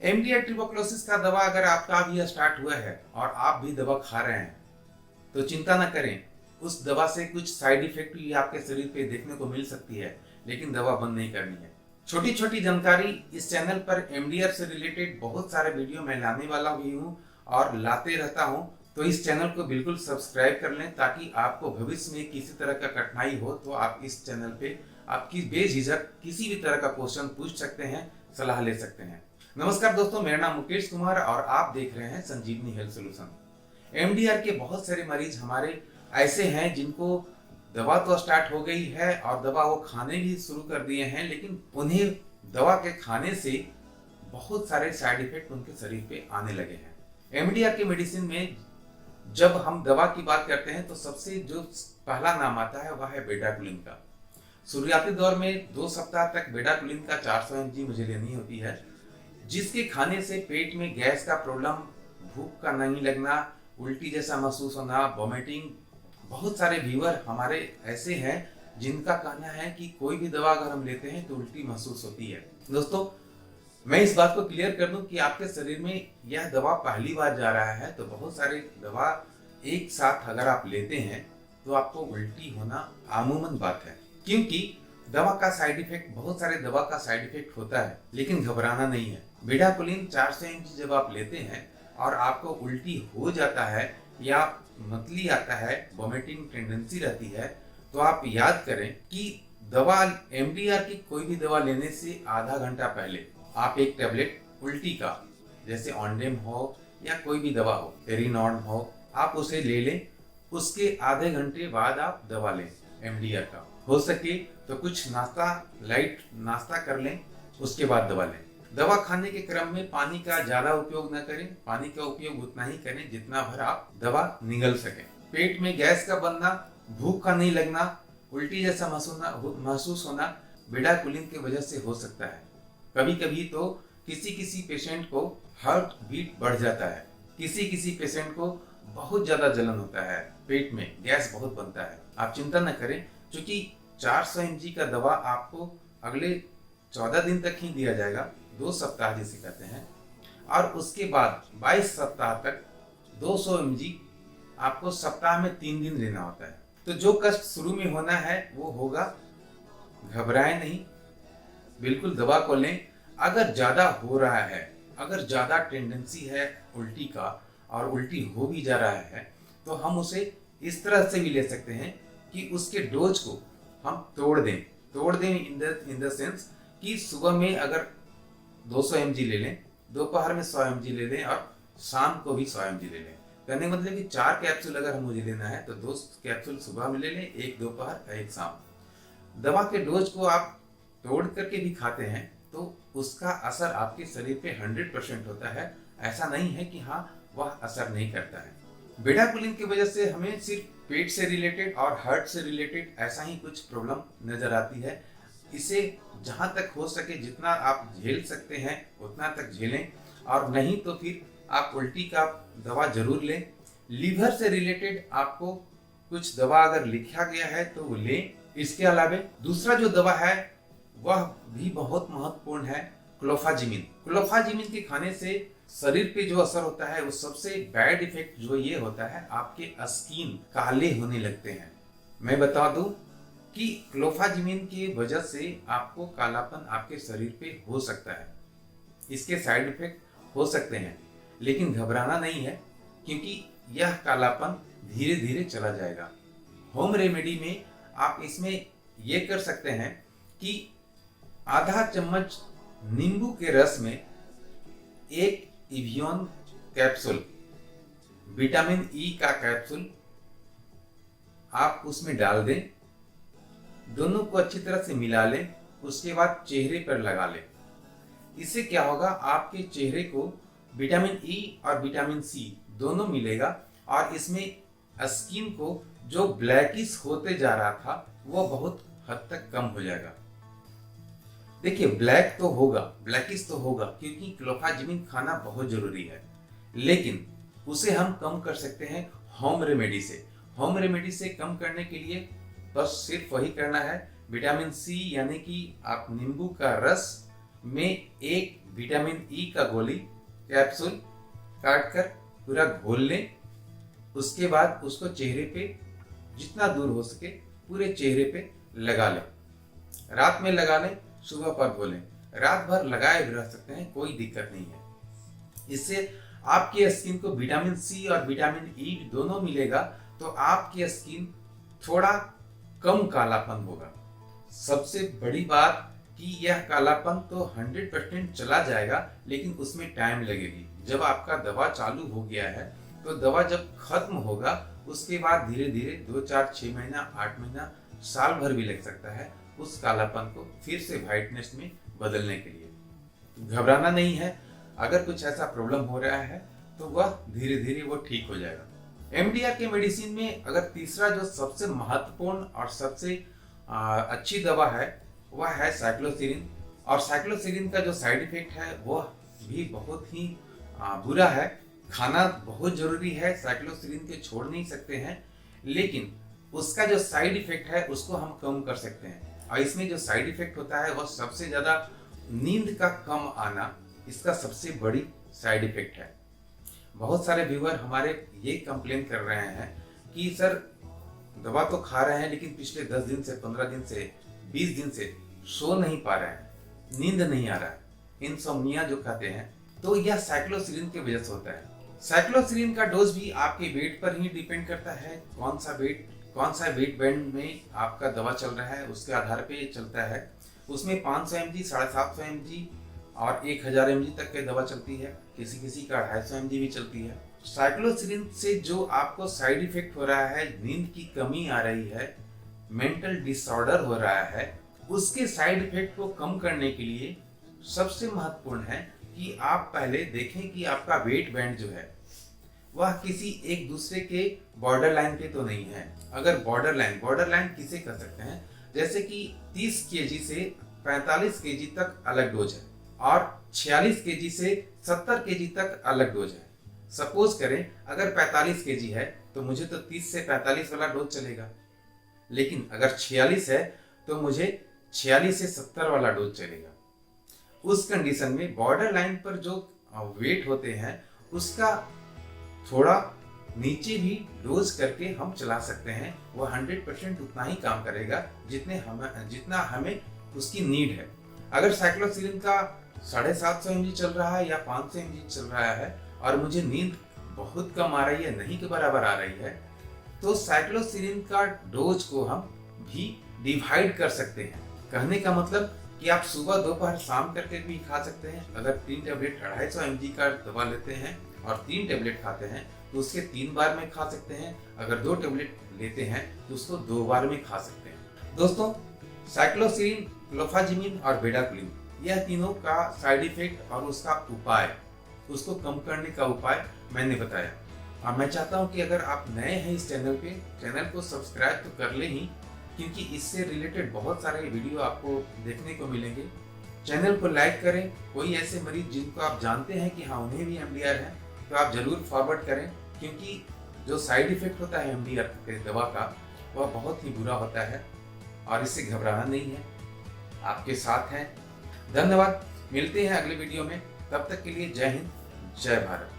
MDR tuberculosis का दवा अगर आपका भी स्टार्ट हुआ है और आप भी दवा खा रहे हैं तो चिंता न करें। उस दवा से कुछ साइड इफेक्ट भी आपके शरीर पे देखने को मिल सकती है, लेकिन दवा बंद नहीं करनी है। छोटी छोटी जानकारी इस चैनल पर एमडीआर से रिलेटेड बहुत सारे वीडियो मैं लाने वाला भी हूँ और लाते रहता हूँ, तो इस चैनल को बिल्कुल सब्सक्राइब कर लें ताकि आपको भविष्य में किसी तरह का कठिनाई हो तो आप इस चैनल पे आपकी बेझिझक किसी भी तरह का क्वेश्चन पूछ सकते हैं, सलाह ले सकते हैं। नमस्कार दोस्तों, मेरा नाम मुकेश कुमार और आप देख रहे हैं संजीवनी हेल्थ सॉल्यूशन। एमडीआर के बहुत सारे मरीज हमारे ऐसे हैं जिनको दवा तो स्टार्ट हो गई है और दवा वो खाने भी शुरू कर दिए हैं, लेकिन उन्हें दवा के खाने से बहुत सारे साइड इफेक्ट उनके शरीर पे आने लगे हैं। एमडीआर के मेडिसिन में जब हम दवा की बात करते हैं तो सबसे जो पहला नाम आता है वह है बेडाक्विलिन का। शुरुआती दौर में 2 सप्ताह तक बेडाक्विलिन का 400 mg मुझे लेनी होती है, जिसके खाने से पेट में गैस का प्रॉब्लम, भूख का नहीं लगना, उल्टी जैसा महसूस होना, वॉमिटिंग। बहुत सारे व्यूअर हमारे ऐसे हैं जिनका कहना है कि कोई भी दवा अगर हम लेते हैं तो उल्टी महसूस होती है। दोस्तों, मैं इस बात को क्लियर कर दूं कि आपके शरीर में यह दवा पहली बार जा रहा है तो बहुत सारे दवा एक साथ अगर आप लेते हैं तो आपको उल्टी होना आमूमन बात है, क्योंकि दवा का साइड इफेक्ट, बहुत सारे दवा का साइड इफेक्ट होता है, लेकिन घबराना नहीं है। बेडाक्विलिन 400 mg जब आप लेते हैं और आपको उल्टी हो जाता है या मतली आता है, वॉमिटिंग टेंडेंसी रहती है, तो आप याद करें कि दवा एमडीआर की कोई भी दवा लेने से आधा घंटा पहले आप एक टेबलेट उल्टी का, जैसे ऑनडेम हो या कोई भी दवा हो, पेरिनॉन हो, आप उसे ले लें। उसके आधे घंटे बाद आप दवा लें एमडीआर का। हो सके तो कुछ नाश्ता, लाइट नाश्ता कर लें, उसके बाद दवा लें। दवा खाने के क्रम में पानी का ज्यादा उपयोग न करें, पानी का उपयोग उतना ही करें जितना भर आप दवा निगल सकें। पेट में गैस का बनना, भूख का नहीं लगना, उल्टी जैसा महसूस होना बेडाक्विलिन की वजह से हो सकता है। कभी कभी तो किसी किसी पेशेंट को हार्ट बीट बढ़ जाता है, किसी किसी पेशेंट को बहुत ज्यादा जलन होता है, पेट में गैस बहुत बनता है। आप चिंता न करें, क्योंकि 400 mg का दवा आपको अगले 14 दिन तक ही दिया जाएगा, 2 सप्ताह जिसे कहते हैं, और उसके बाद 22 सप्ताह तक 200 mg आपको सप्ताह में 3 दिन लेना होता है। तो जो कष्ट शुरू में होना है वो होगा, घबराएं नहीं, बिल्कुल दवा को लें। अगर ज्यादा हो रहा है, अगर ज्यादा टेंडेंसी है उल्टी का और उल्टी हो भी जा रहा है, तो हम उसे इस तरह से भी ले सकते हैं कि उसके डोज को हम तोड़ दें इन द सेंस कि सुबह में अगर 200 mg ले लें, दोपहर में 100 mg ले लें और शाम को भी 100 mg ले लें। कहने का मतलब कि 4 कैप्सूल अगर हम मुझे लेना है तो 2 कैप्सूल सुबह में ले लें, 1 दोपहर, 1 शाम। दवा के डोज को आप तोड़ करके भी खाते हैं तो उसका असर आपके शरीर पे 100% होता है। ऐसा नहीं है कि हाँ वह असर नहीं करता है। बेडाक्विलिन की वजह से हमें सिर्फ पेट से रिलेटेड और हार्ट से रिलेटेड ऐसा ही कुछ प्रॉब्लम नजर आती है। इसे जहां तक हो सके जितना आप झेल सकते हैं उतना तक झेलें, और नहीं तो फिर आप उल्टी का दवा जरूर लें। लीवर से रिलेटेड आपको कुछ दवा अगर लिखा गया है तो वो लें। इसके अलावा दूसरा जो दवा है वह भी बहुत महत्वपूर्ण है, क्लोफाजिमिन। क्लोफाजिमिन के खाने से शरीर पे जो असर होता है वो सबसे बैड इफेक्ट जो ये होता है, आपके स्किन काले होने लगते हैं। मैं बता दूं कि क्लोफाजिमिन की वजह से आपको कालापन आपके शरीर पे हो सकता है, इसके साइड इफेक्ट हो सकते हैं, लेकिन घबराना नहीं है, क्योंकि यह कालापन धीरे धीरे चला जाएगा। होम रेमेडी में आप इसमें ये कर सकते हैं कि आधा चम्मच नींबू के रस में 1 इवियन कैप्सूल, विटामिन ई का कैप्सूल आप उसमें डाल दें, दोनों को अच्छी तरह से मिला लें, उसके बाद चेहरे पर लगा लें। इससे क्या होगा, आपके चेहरे को विटामिन ई और विटामिन सी दोनों मिलेगा और इसमें स्किन को जो ब्लैकिश होते जा रहा था वो बहुत हद तक कम हो जाएगा। देखिए, ब्लैक तो होगा, ब्लैकिश तो होगा, क्योंकि क्लोफाजिमिन खाना बहुत जरूरी है, लेकिन उसे हम कम कर सकते हैं होम रेमेडी से। होम रेमेडी से कम करने के लिए बस सिर्फ वही करना है, विटामिन सी यानी कि आप नींबू का रस में 1 विटामिन ई का गोली कैप्सूल काट कर पूरा घोल लें। उसके बाद उसको चेहरे पे जितना दूर हो सके पूरे चेहरे पे लगा लें। रात में लगा लें, सुबह पर धो लें। रात भर लगाए भी रह सकते हैं, कोई दिक्कत नहीं है। इससे आपकी स्किन को विटामिन सी और विटामिन ई दोनों मिलेगा, तो आपकी स्किन थोड़ा कम कालापन होगा। सबसे बड़ी बात कि यह कालापन तो 100% चला जाएगा, लेकिन उसमें टाइम लगेगी। जब आपका दवा चालू हो गया है तो दवा जब खत्म होगा उसके बाद धीरे धीरे 2, 4, 6 महीना, 8 महीना, साल भर भी लग सकता है उस कालापन को फिर से व्हाइटनेस में बदलने के लिए। घबराना नहीं है। अगर कुछ ऐसा प्रॉब्लम हो रहा है तो वह धीरे धीरे वो ठीक हो जाएगा। एमडीआर के मेडिसिन में अगर तीसरा जो सबसे महत्वपूर्ण और सबसे अच्छी दवा है वह है साइक्लोसिरिन। और साइक्लोसिरिन का जो साइड इफेक्ट है वह भी बहुत ही बुरा है। खाना बहुत जरूरी है, साइक्लोसिरिन के छोड़ नहीं सकते हैं, लेकिन उसका जो साइड इफेक्ट है उसको हम कम कर सकते हैं। और इसमें जो साइड इफेक्ट होता है वह सबसे ज्यादा नींद का कम आना, इसका सबसे बड़ी साइड इफेक्ट है। बहुत सारे व्यूअर हमारे ये कंप्लेन कर रहे हैं कि सर दवा तो खा रहे हैं लेकिन पिछले 10 दिन से, 15 दिन से, 20 दिन से सो नहीं पा रहे हैं, नींद नहीं आ रहा है, इंसोम्निया जो कहते हैं, तो यह साइक्लोसिरिन की वजह से होता है। साइक्लोसिरिन का डोज भी आपके वेट पर ही डिपेंड करता है। कौन सा वेट बैंड में आपका दवा चल रहा है उसके आधार पे चलता है। उसमें 500 mg, 750 mg और 1000 mg तक की दवा चलती है, किसी का 250 mg भी चलती है। साइक्लोसिरिन से जो आपको साइड इफेक्ट हो रहा है, नींद की कमी आ रही है, मेंटल डिसऑर्डर हो रहा है, उसके साइड इफेक्ट को कम करने के लिए सबसे महत्वपूर्ण है कि आप पहले देखें कि आपका वेट बैंड जो है वह किसी एक दूसरे के बॉर्डर लाइन पे तो नहीं है। अगर बॉर्डर लाइन किसे कह सकते हैं, जैसे कि 30 kg से 45 kg तक अलग डोज है और 46 kg से 70 kg तक अलग डोज है। सपोज करें अगर 45 kg है तो मुझे तो 30 से 45 वाला डोज चलेगा, लेकिन अगर 46 है तो मुझे 46 से 70 वाला डोज चलेगा। उस कंडीशन में बॉर्डर लाइन पर जो वेट होते हैं उसका थोड़ा नीचे भी डोज करके हम चला सकते हैं। वो 100% उतना ही काम करेगा जितना हमें उसकी नीड है। अगर साइक्लोसिरिन का 750 mg चल रहा है या 500 mg चल रहा है और मुझे नींद बहुत कम आ रही है, नहीं के बराबर आ रही है, तो साइक्लोसिरिन का डोज को हम भी डिवाइड कर सकते हैं। कहने का मतलब कि आप सुबह, दोपहर, शाम करके भी खा सकते हैं। अगर 3 टैबलेट 250 mg का दवा लेते हैं और 3 टैबलेट खाते हैं तो उसके 3 बार में खा सकते हैं। अगर 2 टैबलेट लेते हैं तो उसको 2 बार में खा सकते हैं। दोस्तों, साइक्लोसिरिन, क्लोफाजिमिन और बेडाक्विलिन, यह तीनों का साइड इफेक्ट और उसका उपाय, उसको कम करने का उपाय मैंने बताया। और मैं चाहता हूं कि अगर आप नए हैं इस चैनल पे, चैनल को सब्सक्राइब तो कर ले ही, क्योंकि इससे रिलेटेड बहुत सारे वीडियो आपको देखने को मिलेंगे। चैनल को लाइक करें। कोई ऐसे मरीज जिनको आप जानते हैं कि हाँ उन्हें भी एमडीआर है तो आप जरूर फॉरवर्ड करें, क्योंकि जो साइड इफेक्ट होता है एमडीआर के दवा का वह बहुत ही बुरा होता है और इससे घबराना नहीं है। आपके साथ हैं। धन्यवाद। मिलते हैं अगले वीडियो में। तब तक के लिए जय हिंद, जय भारत।